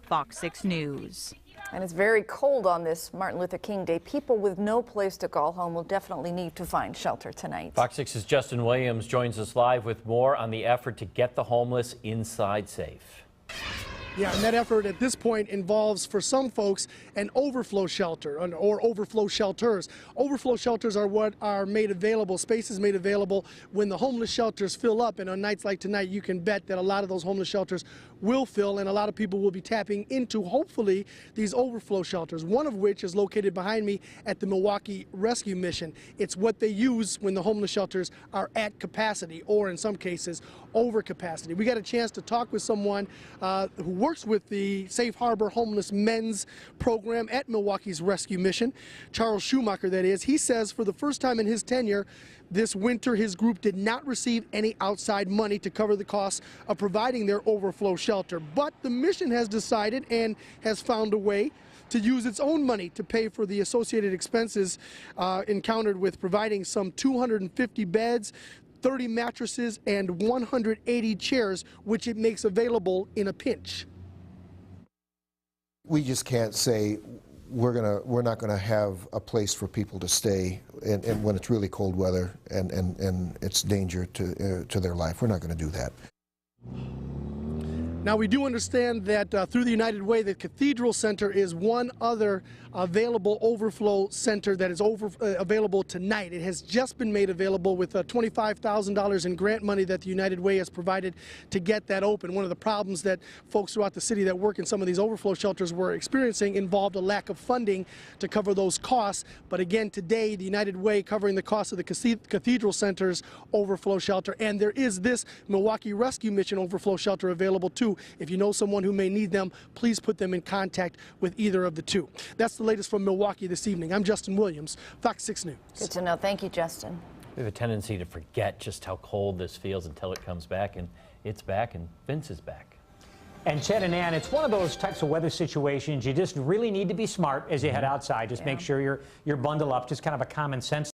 Fox 6 News. And it's very cold on this Martin Luther King Day. People with no place to call home will definitely need to find shelter tonight. Fox 6's Justin Williams joins us live with more on the effort to get the homeless inside safe. Yeah, and that effort at this point involves, for some folks, an overflow shelter or overflow shelters. Overflow shelters are what are made available, spaces made available when the homeless shelters fill up. And on nights like tonight, you can bet that a lot of those homeless shelters will fill, and a lot of people will be tapping into, hopefully, these overflow shelters, one of which is located behind me at the Milwaukee Rescue Mission. It's what they use when the homeless shelters are at capacity, or in some cases, over capacity. We got a chance to talk with someone who works with the Safe Harbor Homeless Men's Program at Milwaukee's Rescue Mission, Charles Schumacher, that is. He says for the first time in his tenure this winter, his group did not receive any outside money to cover the costs of providing their overflow shelter. But the mission has decided and has found a way to use its own money to pay for the associated expenses encountered with providing some 250 beds, 30 mattresses, and 180 chairs, which it makes available in a pinch. We just can't say we're not gonna have a place for people to stay and when it's really cold weather and it's danger to their life. We're not gonna do that. Now, we do understand that through the United Way, the Cathedral Center is one other available overflow center that is available tonight. It has just been made available with $25,000 in grant money that the United Way has provided to get that open. One of the problems that folks throughout the city that work in some of these overflow shelters were experiencing involved a lack of funding to cover those costs. But again, today, the United Way covering the cost of the Cathedral Center's overflow shelter, and there is this Milwaukee Rescue Mission overflow shelter available too. If you know someone who may need them, please put them in contact with either of the two. That's the latest from Milwaukee this evening. I'm Justin Williams, Fox 6 News. Good to know. Thank you, Justin. We have a tendency to forget just how cold this feels until it comes back, and it's back, and Vince is back. And Chad and Ann, it's one of those types of weather situations you just really need to be smart as you head outside. Just make sure you're bundled up, just kind of a common sense